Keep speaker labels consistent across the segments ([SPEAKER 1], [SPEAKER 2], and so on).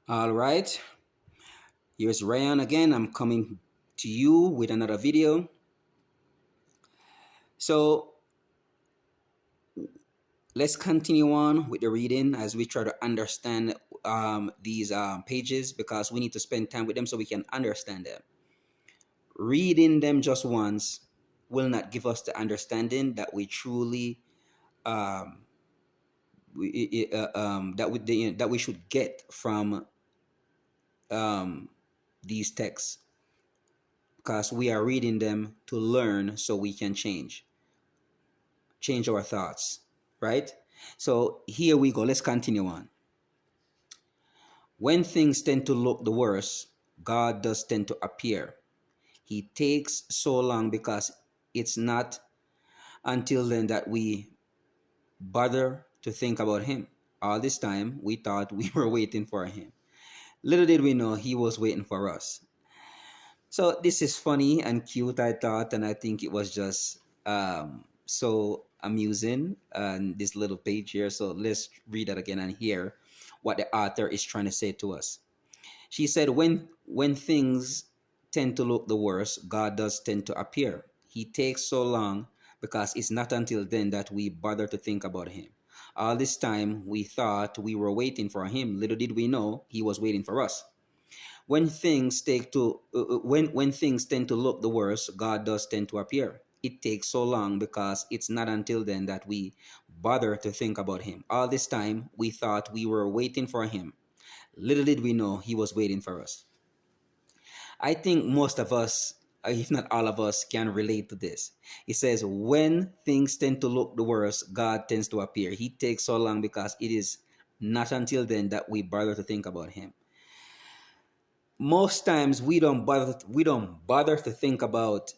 [SPEAKER 1] All right, here's Ryan again. I'm coming to you with another video. So let's continue on with the reading as we try to understand these pages because we need to spend time with them so we can understand them. Reading them just once will not give us the understanding that we truly um, that we should get from um, these texts because we are reading them to learn so we can change our thoughts, right? So here we go. Let's continue on. When things tend to look the worst, God does tend to appear. He takes so long because it's not until then that we bother to think about Him. All this time, we thought we were waiting for Him. Little did we know He was waiting for us. So this is funny and cute, I thought, and I think it was just so amusing. And this little page here. So let's read that again and hear what the author is trying to say to us. She said, "When things tend to look the worst, God does tend to appear. He takes so long because it's not until then that we bother to think about Him. All this time we thought we were waiting for Him. Little did we know He was waiting for us." When things tend to look the worst, God does tend to appear. It takes so long because it's not until then that we bother to think about Him. All this time we thought we were waiting for Him. Little did we know He was waiting for us. I think most of us, if not all of us, can relate to this. It says, when things tend to look the worst, God tends to appear. He takes so long because it is not until then that we bother to think about Him. Most times we don't bother to think about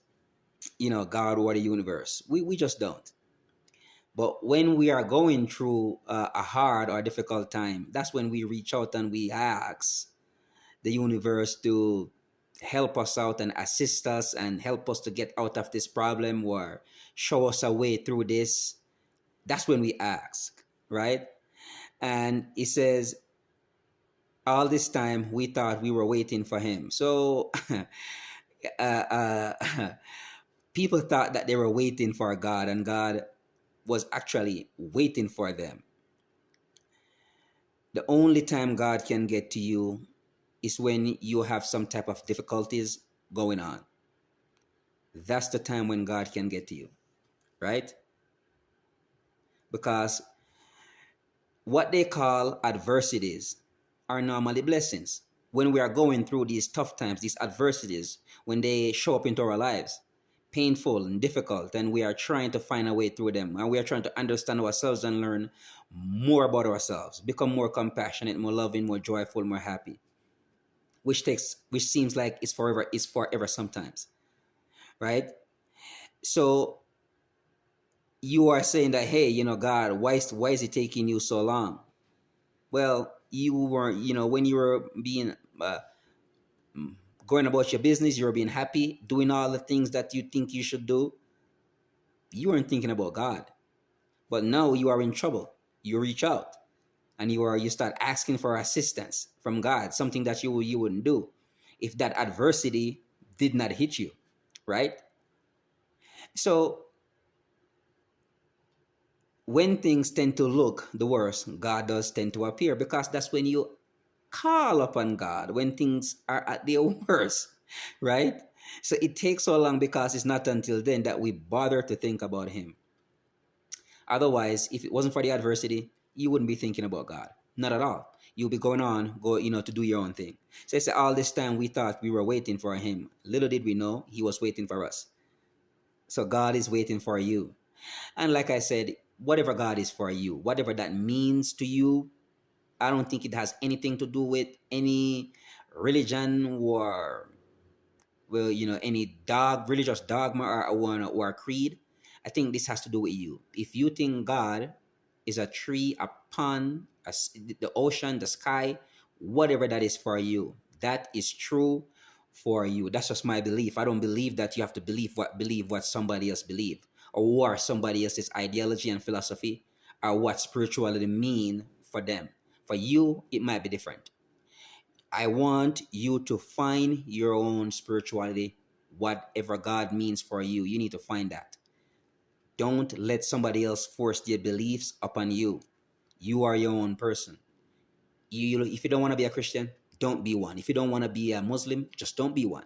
[SPEAKER 1] God or the universe. We just don't. But when we are going through a hard or difficult time, that's when we reach out and we ask the universe to help us out and assist us and help us to get out of this problem or show us a way through this. That's when we ask, right? And it says, all this time we thought we were waiting for Him. So uh, uh, people thought that they were waiting for God, and God was actually waiting for them. The only time God can get to you is when you have some type of difficulties going on. That's the time when God can get to you, right? Because what they call adversities are normally blessings. When we are going through these tough times, these adversities, when they show up into our lives, painful and difficult, and we are trying to find a way through them, and we are trying to understand ourselves and learn more about ourselves, become more compassionate, more loving, more joyful, more happy, which seems like it's forever sometimes, right? So you are saying that, hey, God, why is it taking you so long? Well, you weren't, when you were being going about your business, you were being happy, doing all the things that you think you should do. You weren't thinking about God. But now you are in trouble. You reach out and you start asking for assistance from God, something that you wouldn't do if that adversity did not hit you, right? So when things tend to look the worst, God does tend to appear because that's when you call upon God, when things are at their worst, right? So it takes so long because it's not until then that we bother to think about Him. Otherwise, if it wasn't for the adversity, you wouldn't be thinking about God. Not at all. You'll be going on, to do your own thing. So it's all this time we thought we were waiting for Him. Little did we know He was waiting for us. So God is waiting for you. And like I said, whatever God is for you, whatever that means to you, I don't think it has anything to do with any religion or, well, any religious dogma or creed. I think this has to do with you. If you think God is a tree, a pond, the ocean, the sky, whatever that is for you, that is true for you. That's just my belief. I don't believe that you have to believe what somebody else believe or what somebody else's ideology and philosophy or what spirituality mean for them. For you, it might be different. I want you to find your own spirituality. Whatever God means for you, you need to find that. Don't let somebody else force their beliefs upon you. You are your own person. If you don't want to be a Christian, don't be one. If you don't want to be a Muslim, just don't be one.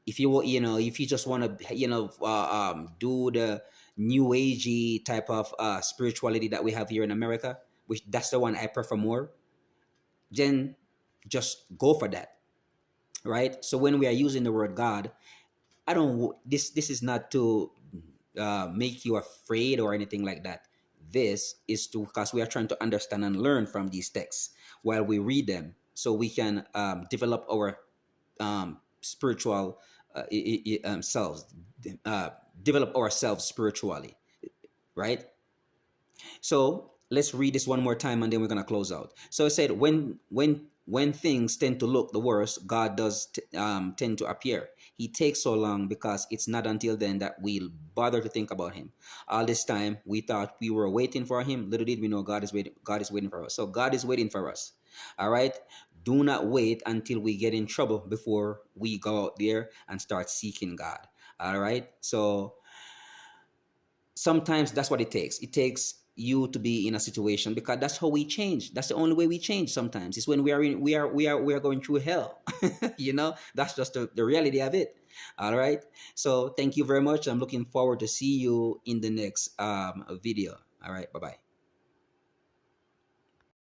[SPEAKER 1] If you if you just want to do the new agey type of spirituality that we have here in America, which that's the one I prefer more, then just go for that, right? So when we are using the word God, I don't this is not to make you afraid or anything like that. This is to, because we are trying to understand and learn from these texts while we read them, so we can develop our spiritual selves, uh, develop ourselves spiritually, right? So let's read this one more time and then we're gonna close out. So it said, when things tend to look the worst, God does tend to appear. He takes so long because it's not until then that we'll bother to think about him. All this time we thought we were waiting for him. Little did we know God is waiting. God is waiting for us. So God is waiting for us. All right. Do not wait until we get in trouble before we go out there and start seeking God. All right. So sometimes that's what it takes. It takes you to be in a situation, because that's how we change. That's the only way we change. Sometimes it's when we are going through hell. That's just the reality of it. All right. So thank you very much. I'm looking forward to see you in the next video. All right. Bye bye.